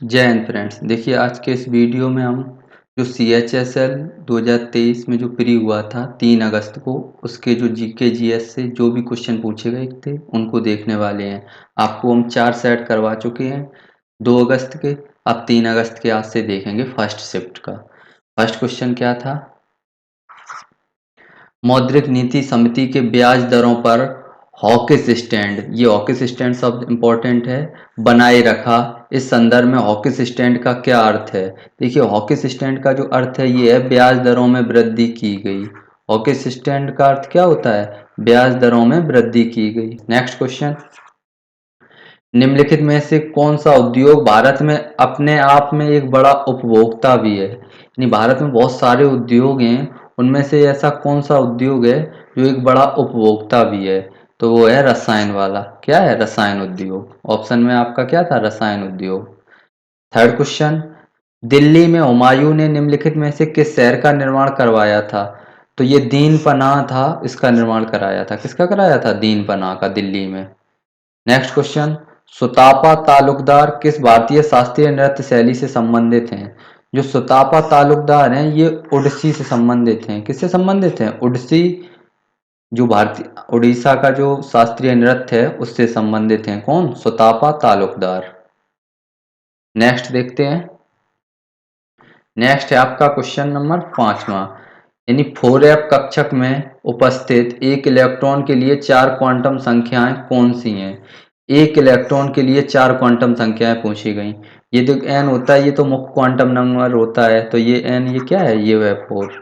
जय हिंद फ्रेंड्स। देखिए आज के इस वीडियो में हम जो CHSL 2023 में जो प्री हुआ था 3 अगस्त को, उसके जो जीके जीएस से जो भी क्वेश्चन पूछे गए थे उनको देखने वाले हैं। आपको हम 4 सेट करवा चुके हैं 2 अगस्त के। अब 3 अगस्त के आज से देखेंगे फर्स्ट शिफ्ट का। फर्स्ट क्वेश्चन क्या था? मौद्रिक नीति समिति के ब्याज दरों पर हॉकिस स्टैंड, ये हॉकिस स्टैंड शब्द इंपॉर्टेंट है, बनाए रखा। इस संदर्भ में हॉकिस स्टैंड का क्या अर्थ है? देखिए हॉकिस स्टैंड का जो अर्थ है ये है ब्याज दरों में वृद्धि की गई। हॉकिस स्टैंड का अर्थ क्या होता है? ब्याज दरों में वृद्धि की गई। नेक्स्ट क्वेश्चन, निम्नलिखित में से कौन सा उद्योग भारत में अपने आप में एक बड़ा उपभोक्ता भी है? यानी भारत में बहुत सारे उद्योग हैं, उनमें से ऐसा कौन सा उद्योग है जो एक बड़ा उपभोक्ता भी है? तो वो है रसायन वाला। क्या है? रसायन उद्योग। ऑप्शन में आपका क्या था? रसायन उद्योग। थर्ड क्वेश्चन, दिल्ली में हुमायूं ने निम्नलिखित में से किस शहर का निर्माण करवाया था? तो ये दीन पनाह था, इसका निर्माण कराया था। किसका कराया था? दीन पनाह का, दिल्ली में। नेक्स्ट क्वेश्चन, सुतापा तालुकदार किस भारतीय शास्त्रीय नृत्य शैली से संबंधित हैं? जो सुतापा तालुकदार हैं ये ओडिसी से संबंधित हैं। किससे संबंधित हैं? ओडिसी, जो भारतीय उड़ीसा का जो शास्त्रीय नृत्य है उससे संबंधित हैं। कौन? सुतापा तालुकदार। नेक्स्ट देखते हैं। नेक्स्ट है आपका क्वेश्चन नंबर 5वां, यानी 4f कक्षक में उपस्थित एक इलेक्ट्रॉन के लिए 4 क्वांटम संख्याएं कौन सी हैं? एक इलेक्ट्रॉन के लिए 4 क्वांटम संख्याएं पूछी गई। ये जो n होता है ये तो मुख्य क्वांटम नंबर होता है, तो ये n ये क्या है? ये है 4।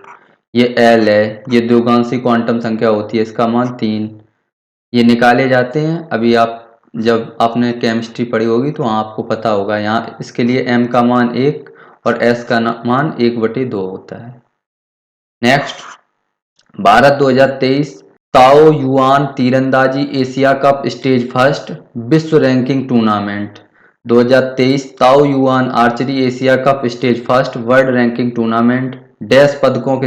ये l है, ये द्विगांशी क्वांटम संख्या होती है, इसका मान 3। ये निकाले जाते हैं। अभी आप जब आपने केमिस्ट्री पढ़ी होगी तो आपको पता होगा। यहाँ इसके लिए m का मान 1 और s का मान 1/2 होता है। नेक्स्ट, भारत 2023 ताओ युआन तीरंदाजी एशिया कप स्टेज फर्स्ट विश्व ranking tournament. 2023 Taoyuan archery Asia cup stage first world ranking tournament dash पदकों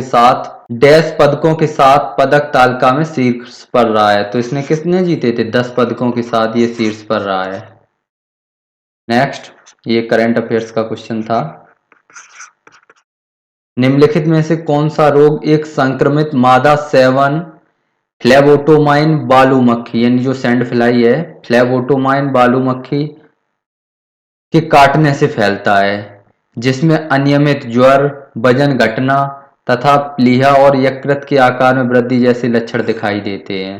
के साथ पदक तालिका में शीर्ष पर रहा है। तो इसने किसने जीते थे? 10 पदकों के साथ ये शीर्ष पर रहा है। नेक्स्ट, ये करंट अफेयर्स का क्वेश्चन था। निम्नलिखित में से कौन सा रोग एक संक्रमित मादा सेवन फ्लेबोटोमाइन बालू मक्खी, यानी जो सैंड फ्लाई है, फ्लेबोटोमाइन बालू मक्खी के काटने से फैलता है, जिसमें अनियमित ज्वर, वजन घटना तथा प्लीहा और यकृत के आकार में वृद्धि जैसे लक्षण दिखाई देते हैं।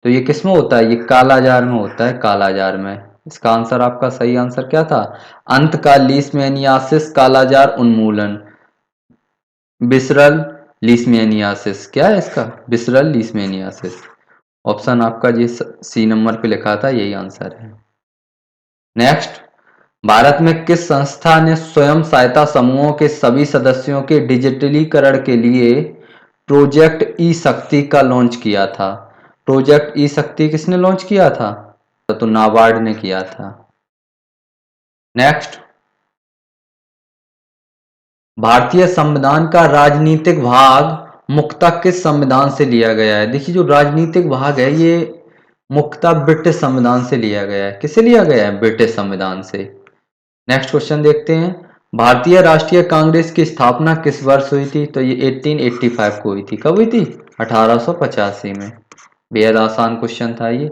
तो ये किसमें होता है? ये कालाजार में होता है, कालाजार में। इसका आंसर, आपका सही आंसर क्या था? अंतकाल लीशमैनियासिस कालाजार उन्मूलन, विसरल लीशमैनियासिस। क्या है इसका? Visceral leishmaniasis. ऑप्शन आपका जी सी नंबर पे लिखा था, यही आंसर है। नेक्स्ट, भारत में किस संस्था ने स्वयं सहायता समूहों के सभी सदस्यों के डिजिटलीकरण के लिए प्रोजेक्ट ई शक्ति का लॉन्च किया था? प्रोजेक्ट ई शक्ति किसने लॉन्च किया था? तो नाबार्ड ने किया था। नेक्स्ट, भारतीय संविधान का राजनीतिक भाग मुख्यतः किस संविधान से लिया गया है? देखिए जो राजनीतिक भाग है ये मुख्यतः ब्रिटिश संविधान से लिया गया है। किससे लिया गया है? ब्रिटिश संविधान से। नेक्स्ट क्वेश्चन देखते हैं, भारतीय राष्ट्रीय कांग्रेस की स्थापना किस वर्ष हुई थी? तो ये 1885 को हुई थी। कब हुई थी? 1885 में। बेहद आसान क्वेश्चन था ये।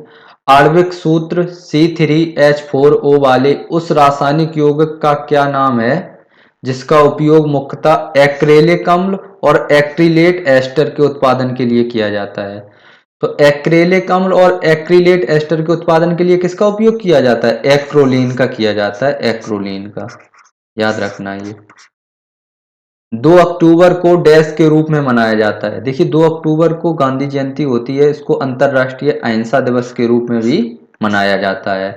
आणविक सूत्र C3H4O वाले उस रासायनिक यौगिक का क्या नाम है जिसका उपयोग मुख्यतः एक्रेलिक अम्ल और एक्रिलेट एस्टर के उत्पादन के लिए किया जाता है? तो एक्रेलिक अम्ल और एक्रिलेट एस्टर के उत्पादन के लिए किसका उपयोग किया जाता है? एक्रोलीन का किया जाता है, एक्रोलीन का। याद रखना ये। 2 अक्टूबर को डैश के रूप में मनाया जाता है। देखिए 2 अक्टूबर को गांधी जयंती होती है, इसको अंतरराष्ट्रीय अहिंसा दिवस के रूप में भी मनाया जाता है।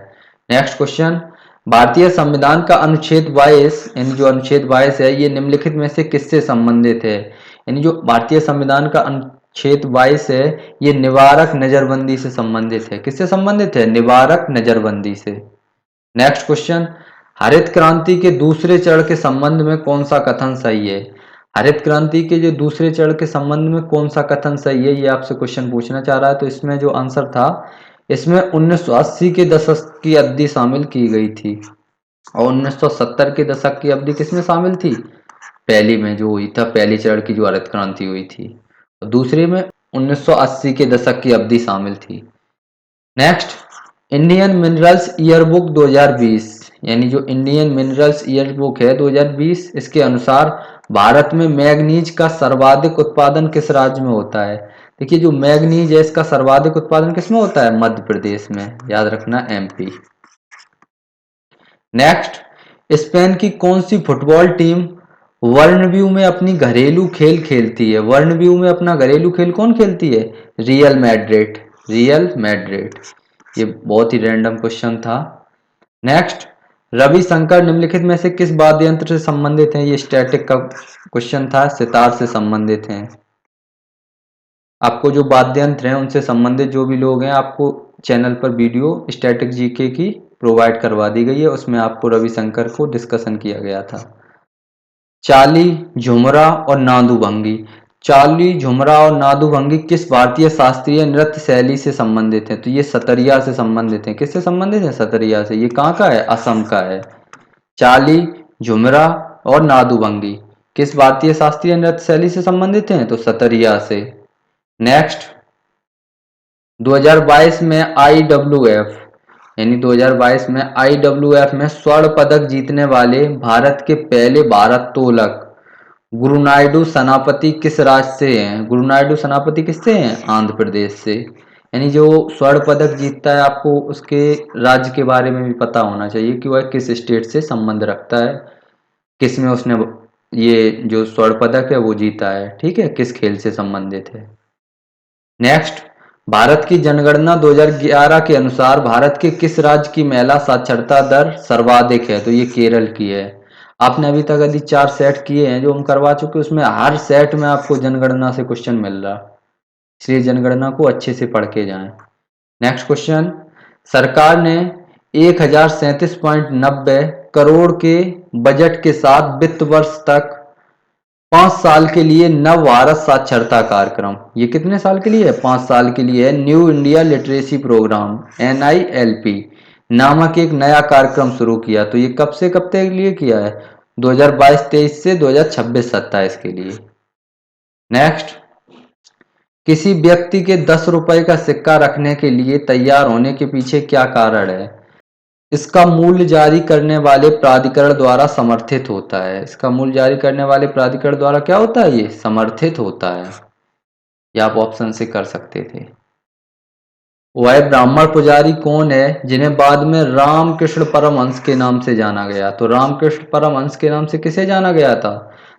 नेक्स्ट क्वेश्चन, भारतीय संविधान का अनुच्छेद 22, यानी जो अनुच्छेद 22 है ये निम्नलिखित में से किससे संबंधित है? यानी जो भारतीय संविधान का अनुच्छेद 22 है ये निवारक नजरबंदी से संबंधित है। किससे संबंधित है? निवारक नजरबंदी से। नेक्स्ट क्वेश्चन, हरित क्रांति के दूसरे चरण के संबंध में कौन सा कथन सही है? हरित क्रांति के जो दूसरे चरण के संबंध में कौन सा कथन सही है, ये आपसे क्वेश्चन पूछना चाह रहा है। तो इसमें जो आंसर था, इसमें 1980 के दशक की अवधि शामिल की गई थी। और 1970 के दशक की अवधि किसमें शामिल थी? पहली में जो हुई था, पहली चरण की जो हरित क्रांति हुई थी। और दूसरी में 1980 के दशक की अवधि शामिल थी। नेक्स्ट, इंडियन मिनरल्स ईयरबुक 2020, यानी जो इंडियन मिनरल्स ईयरबुक है 2020, इसके अनुसार भारत में मैग्नीज का सर्वाधिक उत्पादन किस राज्य में होता है? देखिए, जो मैग्नीज है इसका सर्वाधिक उत्पादन किस में होता है? मध्य प्रदेश में, याद रखना, एमपी। नेक्स्ट, स्पेन की कौन सी फुटबॉल टीम वर्नब्यू में अपनी घरेलू खेल खेलती है? वर्नब्यू में अपना घरेलू खेल कौन खेलती है? Real Madrid. Real Madrid. ये बहुत ही रैंडम क्वेश्चन था। नेक्स्ट, रविशंकर निम्नलिखित में से किस वाद्य यंत्र से संबंधित हैं? ये स्टैटिक का क्वेश्चन था, सितार से संबंधित हैं। आपको जो वाद्य यंत्र हैं उनसे संबंधित जो भी लोग हैं, आपको चैनल पर वीडियो स्टैटिक जीके की प्रोवाइड करवा दी गई है, उसमें आपको रविशंकर को डिस्कशन किया गया था। चाली, झुमरा और नादुभंगी। चाली, झुमरा और नादुभंगी किस भारतीय शास्त्रीय नृत्य शैली से संबंधित हैं? तो ये सतरिया से संबंधित हैं। किससे संबंधित है? सतरिया से। ये कहाँ का है? असम का है। चाली, झुमरा और नादुभंगी किस भारतीय शास्त्रीय नृत्य शैली से संबंधित हैं? तो सतरिया से। नेक्स्ट, 2022 में आईडब्ल्यूएफ, यानी 2022 में आईडब्ल्यूएफ में स्वर्ण पदक जीतने वाले भारत के पहले भारोत्तोलक गुरुनायडू सेनापति किस राज्य से हैं? गुरुनायडू सेनापति किससे हैं? आंध्र प्रदेश से। यानी जो स्वर्ण पदक जीतता है, आपको उसके राज्य के बारे में भी पता होना चाहिए कि वह किस स्टेट से संबंध रखता है, किस में उसने ये जो स्वर्ण पदक है वो जीता है। ठीक है, किस खेल से संबंधित है। नेक्स्ट, भारत की जनगणना 2011 के अनुसार भारत के किस राज्य की महिला साक्षरता दर सर्वाधिक है? तो ये केरल की है। आपने अभी तक यदि 4 सेट किए हैं जो हम करवा चुके, उसमें हर सेट में आपको जनगणना से क्वेश्चन मिल रहा, इसलिए जनगणना को अच्छे से पढ़ के जाएं। नेक्स्ट क्वेश्चन, सरकार ने 1037.90 करोड़ के बजट के साथ वित्त वर्ष तक 5 साल के लिए नव भारत साक्षरता कार्यक्रम, ये कितने साल के लिए है? 5 साल के लिए है, new India literacy programme NILP नामक एक नया कार्यक्रम शुरू किया। तो ये कब से कब तक के लिए किया है? 2022-23 से 2026-27 के लिए। नेक्स्ट, किसी व्यक्ति के 10 रुपए का सिक्का रखने के लिए तैयार होने के पीछे क्या कारण है? इसका मूल्य जारी करने वाले प्राधिकरण द्वारा समर्थित होता है। इसका मूल्य जारी करने वाले प्राधिकरण द्वारा क्या होता है? ये समर्थित होता है। या आप ऑप्शन से कर सकते थे। वह ब्राह्मण पुजारी कौन है जिन्हें बाद में रामकृष्ण परमहंस के नाम से जाना गया? तो रामकृष्ण परमहंस के नाम से किसे जाना गया था?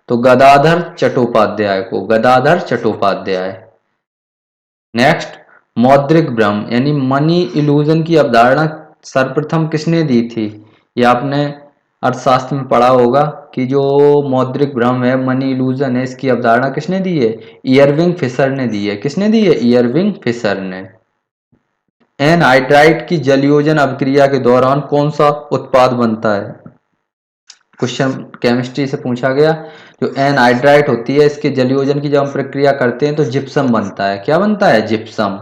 तो गदाधर चट्टोपाध्याय को। गदाधर चट्टोपाध्याय। नेक्स्ट, मौद्रिक भ्रम यानी मनी इल्यूजन की अवधारणा सर्वप्रथम किसने दी थी? ये आपने अर्थशास्त्र में पढ़ा होगा कि जो मौद्रिक भ्रम है, मनी इल्यूजन है, इसकी अवधारणा किसने दी है? इयरविंग फिशर ने दी है। किसने दी है? इयरविंग फिशर ने। एनहाइड्राइट की जलयोजन अभिक्रिया के दौरान कौन सा उत्पाद बनता है? क्वेश्चन केमिस्ट्री से पूछा गया। जो एनहाइड्राइट होती है, इसके जलयोजन की जब हम प्रक्रिया करते हैं तो जिप्सम बनता है। क्या बनता है? जिप्सम।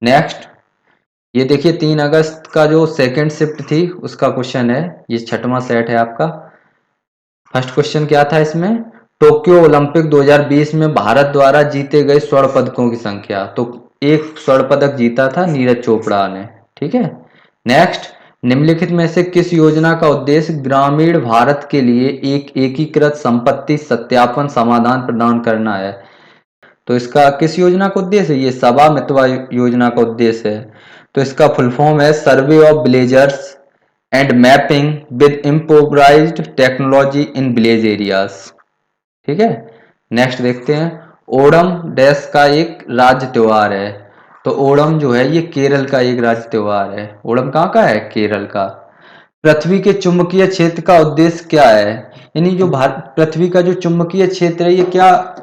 नेक्स्ट, ये देखिए 3 अगस्त का जो सेकंड शिफ्ट थी उसका क्वेश्चन है, ये 6वां सेट है आपका। फर्स्ट क्वेश्चन क्या था इसमें? टोक्यो ओलंपिक 2020 में भारत द्वारा जीते गए स्वर्ण पदकों की संख्या। तो एक स्वर्ण पदक जीता था नीरज चोपड़ा ने। ठीक है। नेक्स्ट, निम्नलिखित में से किस योजना का उद्देश्य ग्रामीण भारत के लिए एक एकीकृत संपत्ति सत्यापन समाधान प्रदान करना है? तो इसका किस योजना का उद्देश्य है? ये सभा मितवा योजना का उद्देश्य है। तो इसका फुल फॉर्म है survey of villagers and mapping with improvised technology in village areas. ठीक है। नेक्स्ट देखते हैं, ओणम डैश का एक राज्य त्योहार है। तो ओणम जो है ये केरल का एक राज्य त्योहार है। ओणम कहाँ का है? केरल का। पृथ्वी के चुंबकीय क्षेत्र का उद्देश्य क्या है? यानी जो पृथ्वी का जो चुंबकीय क्षेत्र है ये क्या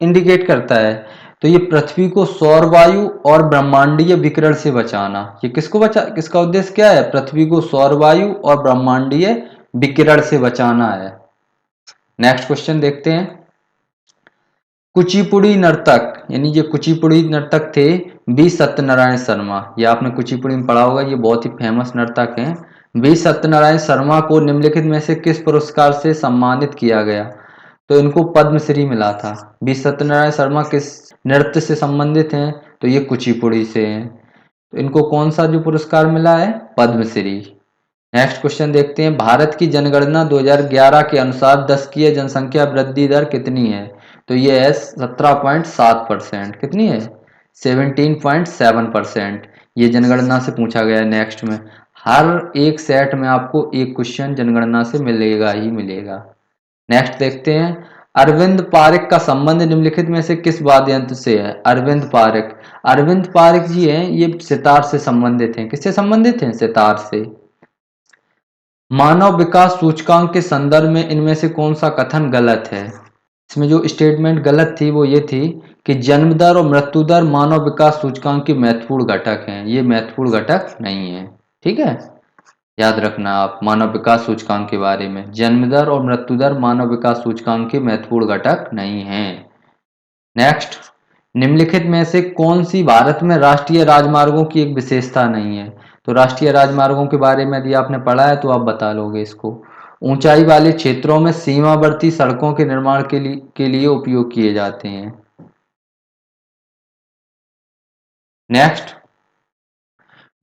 इंडिकेट करता है? तो ये पृथ्वी को सौर वायु और ब्रह्मांडीय विकिरण से बचाना। ये किसका उद्देश्य क्या है? पृथ्वी को सौर वायु और ब्रह्मांडीय विकिरण से बचाना है। नेक्स्ट क्वेश्चन देखते हैं, कुचिपुड़ी नर्तक, यानी ये कुचिपुड़ी नर्तक थे बी सत्यनारायण शर्मा। ये आपने कुचिपुड़ी में पढ़ा होगा, ये बहुत ही फेमस नर्तक हैं। वी सत्यनारायण शर्मा को निम्नलिखित में से किस पुरस्कार से सम्मानित किया गया? तो इनको पद्मश्री मिला था। वी सत्यनारायण शर्मा किस नृत्य से संबंधित हैं? तो ये कुचिपुड़ी से हैं। तो इनको कौन सा जो पुरस्कार मिला है? पद्मश्री। नेक्स्ट क्वेश्चन देखते हैं, भारत की जनगणना 2011 के अनुसार दशकीय जनसंख्या वृद्धि दर कितनी है? तो ये है 17.7%। कितनी है? 17.7%। ये जनगणना से पूछा गया है। नेक्स्ट में हर एक सेट में आपको एक क्वेश्चन जनगणना से मिलेगा ही मिलेगा। नेक्स्ट देखते हैं, अरविंद पारिक का संबंध निम्नलिखित में से किस वाद्य यंत्र से है? अरविंद पारिक जी हैं, ये सितार से संबंधित हैं। किससे संबंधित हैं? सितार से। मानव विकास सूचकांक के संदर्भ में इनमें से कौन सा कथन गलत है? इसमें जो स्टेटमेंट गलत थी वो ये थी कि जन्म दर और मृत्यु दर मानव विकास सूचकांक के महत्वपूर्ण घटक हैं। ये महत्वपूर्ण घटक नहीं है। ठीक है, याद रखना आप मानव विकास सूचकांक के बारे में, जन्म दर और मृत्यु दर मानव विकास सूचकांक के महत्वपूर्ण घटक नहीं हैं। नेक्स्ट, निम्नलिखित में से कौन सी भारत में राष्ट्रीय राजमार्गों की एक विशेषता नहीं है? तो राष्ट्रीय राजमार्गों के बारे में यदि आपने पढ़ा है तो आप बता लोगे इसको। ऊंचाई वाले क्षेत्रों में सीमावर्ती सड़कों के निर्माण के लिए उपयोग किए जाते हैं। नेक्स्ट,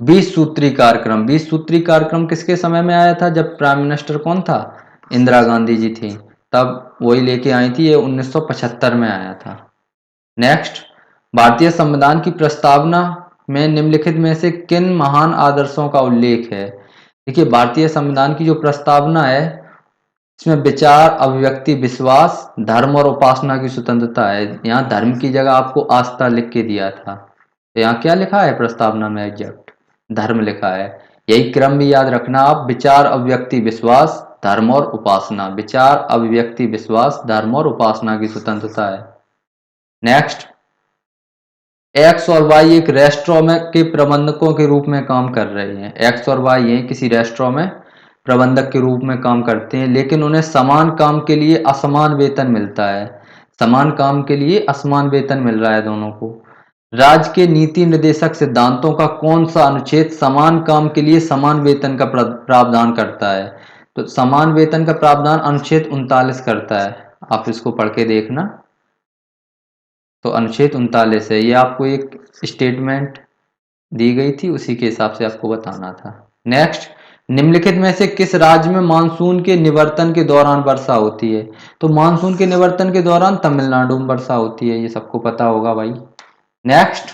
20 सूत्री कार्यक्रम किसके समय में आया था? जब प्राइम मिनिस्टर कौन था? इंदिरा गांधी जी थी, तब वही लेके आई थी। ये 1975 में आया था। नेक्स्ट, भारतीय संविधान की प्रस्तावना में निम्नलिखित में से किन महान आदर्शों का उल्लेख है? देखिए, भारतीय संविधान की जो प्रस्तावना है इसमें विचार, अभिव्यक्ति, विश्वास, धर्म और उपासना की स्वतंत्रता है। यहाँ धर्म की जगह आपको आस्था लिख के दिया था, तो यहाँ क्या लिखा है प्रस्तावना में? एग्जैक्ट धर्म लिखा है। यही क्रम भी याद रखना आप, विचार, अभिव्यक्ति, विश्वास, धर्म और उपासना। विचार, अभिव्यक्ति, विश्वास, धर्म और उपासना की स्वतंत्रता है। नेक्स्ट, एक्स और वाई एक रेस्टोरेंट में के प्रबंधकों के रूप में काम कर रहे हैं। एक्स और वाई ये किसी रेस्टोरेंट में प्रबंधक के रूप में काम करते हैं, लेकिन उन्हें समान काम के लिए असमान वेतन मिलता है। समान काम के लिए असमान वेतन मिल रहा है दोनों को। राज्य के नीति निर्देशक सिद्धांतों का कौन सा अनुच्छेद समान काम के लिए समान वेतन का प्रावधान करता है? तो समान वेतन का प्रावधान अनुच्छेद 39 करता है। आप इसको पढ़ के देखना। तो अनुच्छेद 39 है। ये आपको एक स्टेटमेंट दी गई थी, उसी के हिसाब से आपको बताना था। नेक्स्ट, निम्नलिखित में से किस राज्य में मानसून के निवर्तन के दौरान वर्षा होती है? तो मानसून के निवर्तन के दौरान तमिलनाडु में वर्षा होती है। ये सबको पता होगा भाई। नेक्स्ट,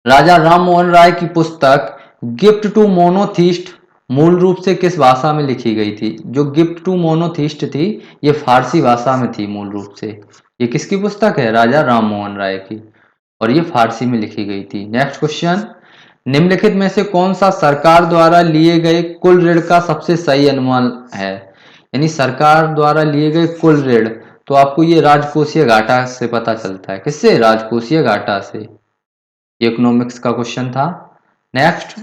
राजा राम मोहन राय की पुस्तक गिफ्ट टू मोनोथिस्ट मूल रूप से किस भाषा में लिखी गई थी? जो गिफ्ट टू मोनोथिस्ट थी ये फारसी भाषा में थी मूल रूप से। ये किसकी पुस्तक है? राजा राम मोहन राय की, और ये फारसी में लिखी गई थी। नेक्स्ट क्वेश्चन, निम्नलिखित में से कौन सा सरकार द्वारा लिए गए कुल ऋण का सबसे सही अनुमान है? यानी सरकार द्वारा लिए गए कुल ऋण, तो आपको ये राजकोषीय घाटा से पता चलता है। किससे? राजकोषीय घाटा से। इकोनॉमिक्स का क्वेश्चन था। नेक्स्ट,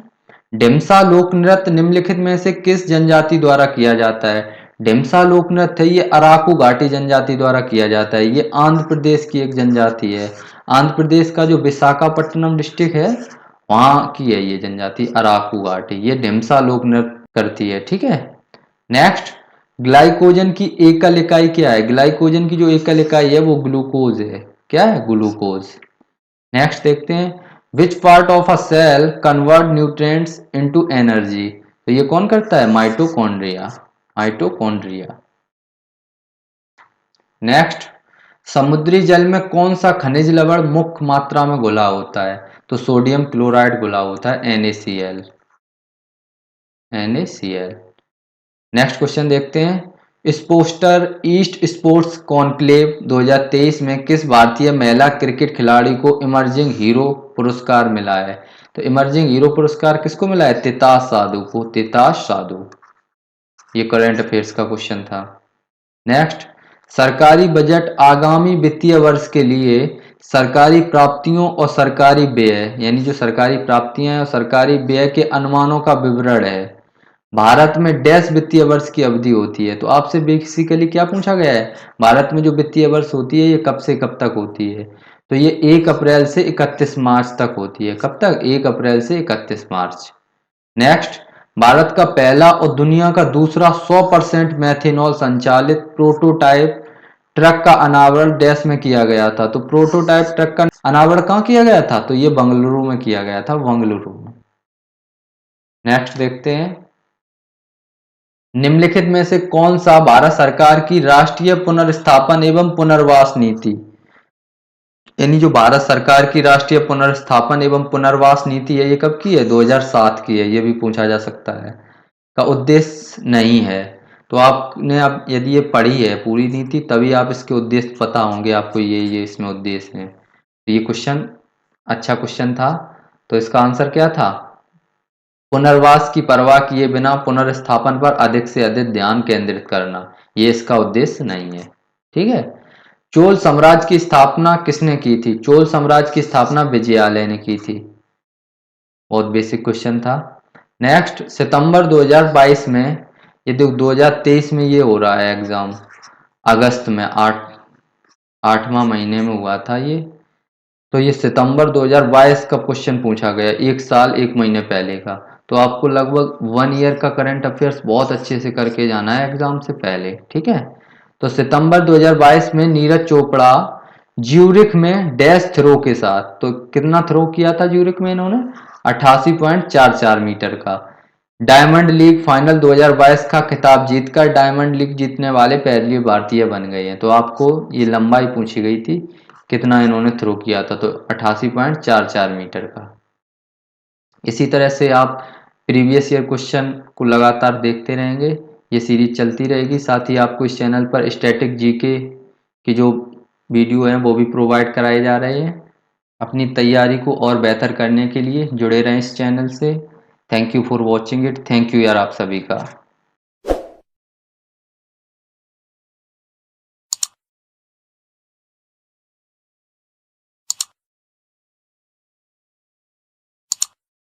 ढिमसा लोक नृत्य निम्नलिखित में से किस जनजाति द्वारा किया जाता है? ढिमसा लोक नृत्य ये अराकू घाटी जनजाति द्वारा किया जाता है। ये आंध्र प्रदेश की एक जनजाति है। आंध्र प्रदेश का जो विशाखापट्टनम डिस्ट्रिक्ट है वहां की है ये जनजाति, अराकू घाटी। ये ढिमसा लोक नृत्य करती है। ठीक है। नेक्स्ट, ग्लाइकोजन की एकल इकाई क्या है? ग्लाइकोजन की जो एकल इकाई है वो ग्लूकोज है। क्या है? ग्लूकोज। नेक्स्ट देखते हैं, which part of a cell convert nutrients into energy? तो ये कौन करता है? माइटोकॉन्ड्रिया। माइटोकॉन्ड्रिया। नेक्स्ट, समुद्री जल में कौन सा खनिज लवण मुख्य मात्रा में घुला होता है? तो सोडियम क्लोराइड घुला होता है, NaCl। NaCl। नेक्स्ट क्वेश्चन देखते हैं, स्पोस्टर ईस्ट स्पोर्ट्स कॉन्क्लेव 2023 में किस भारतीय महिला क्रिकेट खिलाड़ी को इमर्जिंग हीरो पुरस्कार मिला है? तो इमर्जिंग हीरो पुरस्कार किसको मिला है? तिताश साधु को। तिताश साधु। ये करंट अफेयर्स का क्वेश्चन था। नेक्स्ट, सरकारी बजट आगामी वित्तीय वर्ष के लिए सरकारी प्राप्तियों और सरकारी व्यय, यानी जो सरकारी प्राप्तियां हैं और सरकारी व्यय के अनुमानों का विवरण है। भारत में डैश वित्तीय वर्ष की अवधि होती है? तो आपसे बेसिकली क्या पूछा गया है? भारत में जो वित्तीय वर्ष होती है ये कब से कब तक होती है? तो ये 1 अप्रैल से 31 मार्च तक होती है। कब तक? 1 अप्रैल से 31 मार्च। नेक्स्ट, भारत का पहला और दुनिया का दूसरा 100% मैथेनॉल संचालित प्रोटोटाइप ट्रक का अनावरण डैश में किया गया था। तो प्रोटोटाइप ट्रक का अनावरण कहाँ किया गया था? तो ये बंगलुरु में किया गया था, बंगलुरु में। नेक्स्ट देखते हैं, निम्नलिखित में से कौन सा भारत सरकार की राष्ट्रीय पुनर्स्थापन एवं पुनर्वास नीति, यानी जो भारत सरकार की राष्ट्रीय पुनर्स्थापन एवं पुनर्वास नीति है, ये कब की है? 2007 की है। ये भी पूछा जा सकता है। का उद्देश्य नहीं है। तो आपने अब यदि ये पढ़ी है पूरी नीति, तभी आप इसके उद्देश्य पता होंगे आपको, ये इसमें उद्देश्य हैं। तो ये क्वेश्चन अच्छा क्वेश्चन था। तो इसका आंसर क्या था? पुनर्वास की परवाह किए बिना पुनर्स्थापन पर अधिक से अधिक ध्यान केंद्रित करना, ये इसका उद्देश्य नहीं है। ठीक है। चोल साम्राज्य की स्थापना किसने की थी? चोल साम्राज्य की स्थापना विजयालय ने की थी। बहुत बेसिक क्वेश्चन था। नेक्स्ट, सितंबर 2022 में, ये 2023 में ये हो रहा है एग्जाम, अगस्त में, 8वां महीने में हुआ था ये। तो ये सितंबर 2022 का क्वेश्चन पूछा गया, एक साल एक महीने पहले का। तो आपको लगभग 1 ईयर का करंट अफेयर्स बहुत अच्छे से करके जाना है एग्जाम से पहले। ठीक है। तो सितंबर 2022 में नीरज चोपड़ा ज्यूरिख में डैश थ्रो के साथ, तो कितना थ्रो किया था ज्यूरिख में इन्होंने? 88.44 मीटर का। डायमंड लीग फाइनल 2022 का खिताब जीतकर डायमंड लीग जीतने वाले पहले भारतीय बन गए हैं। तो आपको ये लंबाई पूछी गई थी, कितना इन्होंने थ्रो किया था? तो 88.44 मीटर का। इसी तरह से आप प्रीवियस ईयर क्वेश्चन को लगातार देखते रहेंगे, ये सीरीज चलती रहेगी। साथ ही आपको इस चैनल पर स्टैटिक जीके की जो वीडियो हैं वो भी प्रोवाइड कराए जा रहे हैं। अपनी तैयारी को और बेहतर करने के लिए जुड़े रहें इस चैनल से। Thank you for watching it. Thank you यार आप सभी का।